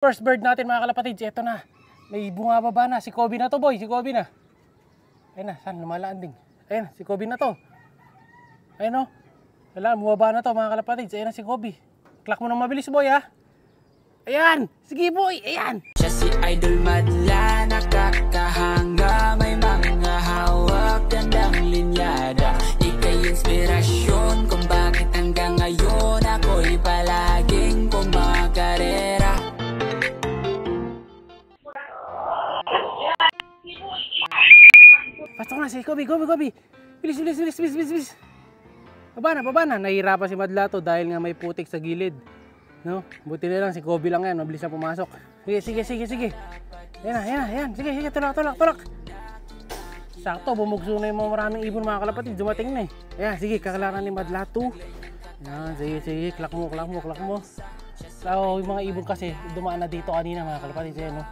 First bird natin mga kalapatids, eto na. May bumababa na, si Kobe na to boy, si Kobe na. Ayun na, saan lumalanding? Ayun, si Kobe na to. Ayun o. Wala, bumaba na to mga kalapatids, ayun na si Kobe. Clock mo nang mabilis boy ha. Ayan, sige boy, ayan. Siya si Idol Madla, nakakahanga, may mga hawak, gandang linyada. Ika'y inspirasyon kung bakit hanggang ngayon ako'y palaging kumakarera. Pasok na si Kobe. Bilis. Baba na. Nahihirapan si Madla to dahil nga may putik sa gilid. No? Buti na lang si Kobe lang yan, mabilis na pumasok. Sige. Ayan. Sige, tulak. Sakto, bumugso na yung mga maraming ibon mga kalapatid, dumating na eh. Ayan, sige, kakalaran ni Madla to. Ayan, sige, klak mo. So, yung mga ibon kasi, dumaan na dito kanina mga kalapatid, ayan no?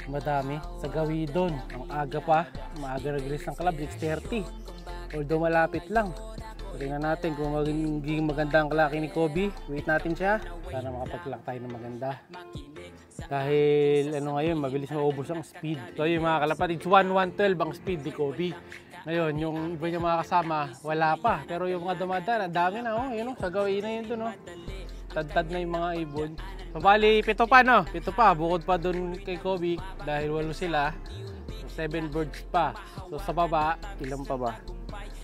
Madami sa Gawidon. Ang aga pa, maaga nag-release ng club, 6:30. Although malapit lang. Tingnan natin kung magiging maganda ang kalaki ni Kobe. Wait natin siya para makapag-clock tayo ng maganda. Dahil ano ngayon, mabilis maubos ang speed. So yung mga kalapatids, 1:12 ang speed ni Kobe. Ngayon, yung iba niya mga kasama, wala pa. Pero yung mga dumadaan, ang dami na oh. Yun, sa Gawin na yun dun oh. Tad na yung mga ibon. So, bali, 7 pa no? 7 pa, bukod pa dun kay Kobe. Dahil 8 sila. So, 7 birds pa. So sa baba, ilan pa ba?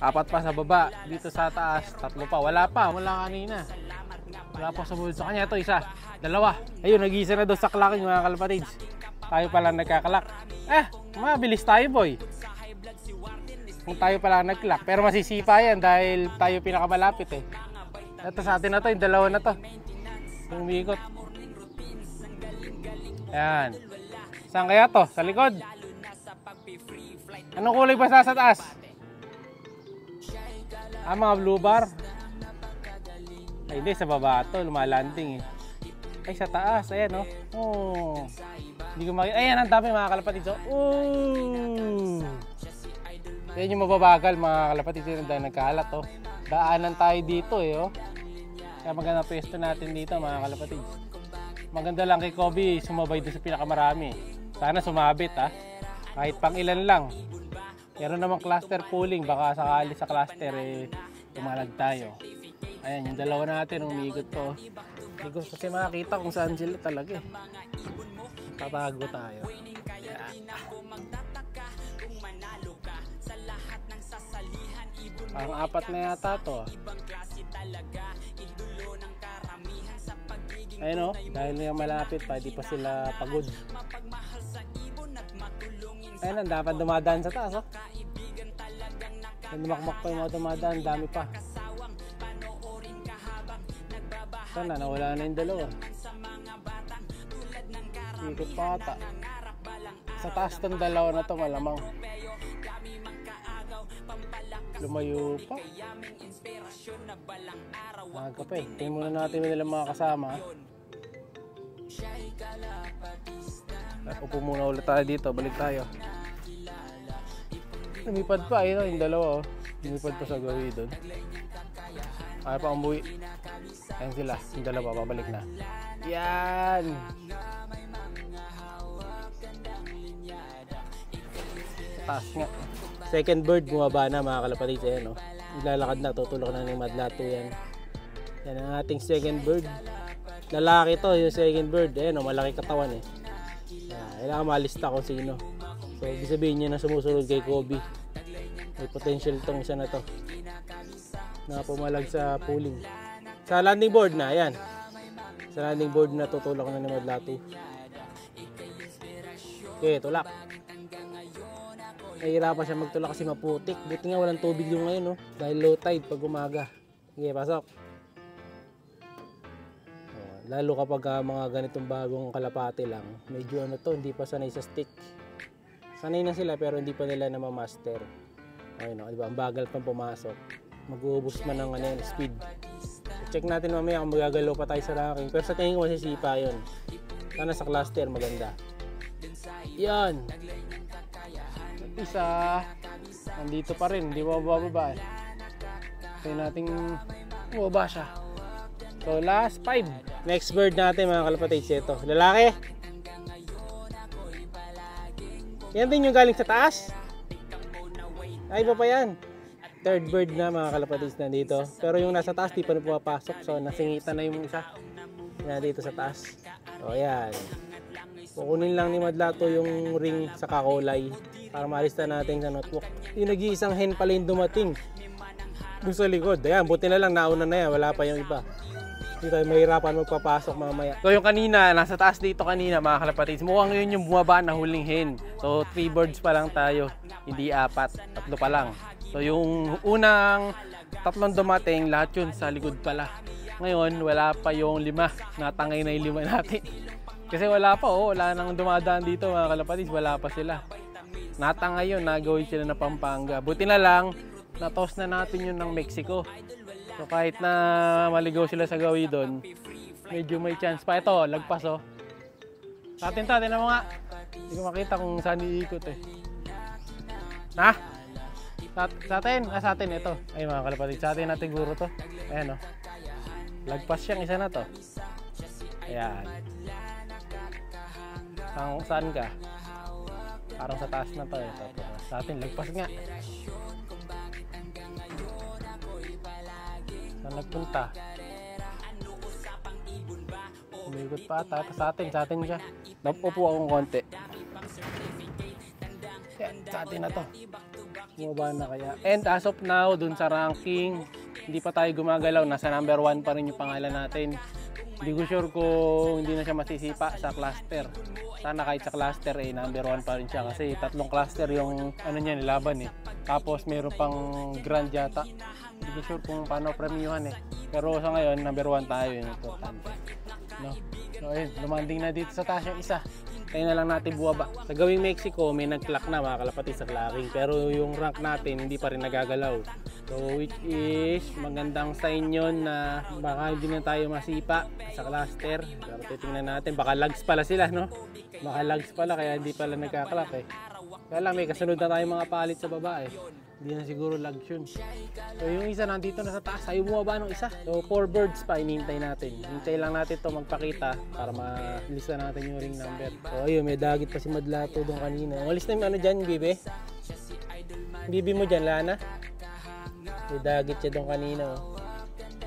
4 pa sa baba. Dito sa taas, 3 pa. Wala kanina. Wala pa sumunod sa kanya. Ito, 1, 2. Ayun, nag-isa na doon sa clacking mga kalapatids. Tayo pala nagkakalak. Mabilis tayo boy. Kung tayo pala nag-clock. Pero masisipa yan dahil tayo pinakamalapit eh. Ito sa atin na to, yung 2 na to. Yung umiikot. Ayan. Saan kaya to? Sa likod? Anong kulay ba sa taas? Mga blue bar. Ay hindi, sa baba to, lumalanding eh. Ay sa taas, ayan oh. Hindi ko makita. Ayan, ang dami mga kalapatids oh. Ayan yung mababagal mga kalapatids yun dahil nagkalat oh. Daanan tayo dito eh oh. Kaya maganda pwesto natin dito mga kalapatids. Maganda lang kay Kobe, sumabay doon sa pinakamarami. Sana sumabit ha. Kahit pang ilan lang. Meron namang cluster pooling, baka sakali sa cluster eh tumalag tayo. Ayan, yung 2 natin umiikot to. Hindi ko kasi makakita kung saan sila talaga eh. Tatago tayo. Ang 4 na yata to. Ayun dahil na malapit pa, hindi pa sila pagod. Ayun dapat dumadaan sa taas oh. Dumakmak pa yung mga dumadaan, dami pa. Sana nawala na yung 2. Ikot pa ata. Sa taas tong 2 na to malamang. Lumayo pa. Maga pa eh. Tingnan muna natin nilang mga kasama. Upo muna ulit tayo dito, balik tayo. Lumipad pa yung 2 oh. Lumipad pa sa Gawin doon. Kaya pa umuwi. Ayan sila, yung 2 babalik na. Yan! Taas nga. Second bird bumaba na mga kalapatids. Ayan Ilalakad na, tutulok na ng Madla to yan. Yan ang ating second bird. Lalaki to yung second bird. Ayan malaki katawan eh. Kailangan malista kung sino. So ibig sabihin niya na sumusunod kay Kobe. May potential tong isa na to na pumalag sa pooling. Sa landing board na, ayan. Sa landing board na tutulak na ni Madla to. Okay, tulak. Nahihirapan siya magtulak kasi maputik. Buti nga walang tubig yung ngayon dahil low tide pag umaga. Sige, pasok. Lalo kapag mga ganitong bagong kalapate lang, medyo hindi pa sanay sa stick. Sanay na sila pero hindi pa nila na ma-master. Ayun diba? Ang bagal pang pumasok. Mag-uubos man ng speed. So, check natin mamaya kung magagalaw pa tayo sa ranking. Pero sa tingin ko masisipa yun. Sana sa cluster maganda. Yan. Isa. Nandito pa rin. Hindi bababa eh. Kaya nating bumaba siya. So last 5. Next bird natin mga kalapatids ito. Lalaki. Yan din yung galing sa taas. Ay, iba pa yan. Third bird na mga kalapatids na dito. Pero yung nasa taas, di pa na pumapasok. So, nasingitan na yung isa. Yan dito sa taas. O, yan. Kukunin lang ni Madlato yung ring sa kakulay para maalista natin sa notebook. Yung nag-iisang hen pala yung dumating. Doon sa likod. Ayan, buti na lang nauna na yan. Wala pa yung iba. Hindi tayo mahirapan magpapasok mamaya. So yung kanina, nasa taas dito kanina mga kalapatids. Mukhang yun yung bumaba na huling hen. So 3 birds pa lang tayo. Hindi 4. 3 pa lang. So yung unang 3 dumating, lahat yun sa likod pala. Ngayon, wala pa yung 5. Natangay na yung 5 natin. Kasi wala pa, wala nang dumadaan dito mga kalapatids. Wala pa sila. Natangay yun, nagawin sila na Pampanga. Buti na lang, na-toss na natin yun ng Mexico. So kahit na maligaw sila sa gawi doon, medyo may chance pa. Ito, lagpas oh. Sa atin na mga. Hindi ko makita kung saan iikot eh. Ha? Sa atin ito. Ay mga kalapatid, sa atin natin guro to. Ayan oh. Lagpas siyang isa na to. Ayan. Saan ka? Parang sa taas na to. Ito. Sa atin, lagpas nga. Saan nagpunta? Umikot pa ata. Sa atin siya. Napupo akong konti. Yan, sa atin na to. Bumaba na kaya. And as of now, dun sa ranking, hindi pa tayo gumagalaw. Nasa number 1 pa rin yung pangalan natin. Hindi ko sure kung hindi na siya masisipa sa cluster. Sana kahit sa cluster number 1 pa rin siya. Kasi 3 cluster yung niya nilaban eh. Tapos meron pang grand yata. Hindi ko sure kung paano premiuhan eh. Pero sa ngayon, number 1 tayo, yung importante. No? So ayun, lumanding na dito sa taas yung isa. Tayo na lang natin buwaba. Sa gawing Mexico, may nag-clock na mga kalapatid sa clacking. Pero yung rank natin, hindi pa rin nagagalaw. So which is, magandang sign yun na baka hindi na tayo masipa sa cluster. Pero titingnan natin, baka lags pala sila, no? Baka lags pala, kaya hindi pala nagka-clock eh. Kaya lang, may kasunod na tayo mga palit sa baba eh. Hindi na siguro lags yun. So yung isa nandito na sa taas, ayaw bumaba ng isa. So 4 birds pa, inintay natin. Hintay lang natin to magpakita para malista natin yung ring number. So ayun, may dagit pa si Madlato doon kanina. Ang alis na yung ano dyan, bibi? Bibi mo dyan, Lana? May dagit siya doon kanina. Oh.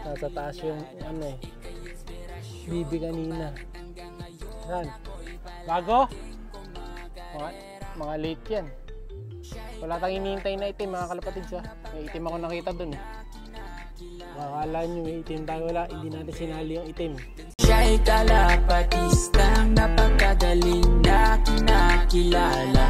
Nasa taas yung ano eh. Bibi kanina. Saan? Bago? Mga late yan. Wala tayong hinihintay na itim mga kalapatids ha. May itim ako nakita dun eh. Akala nyo may itim tayo, wala. Hindi natin sinali yung itim. Siya'y kalapatistang napakagaling na kinakilala.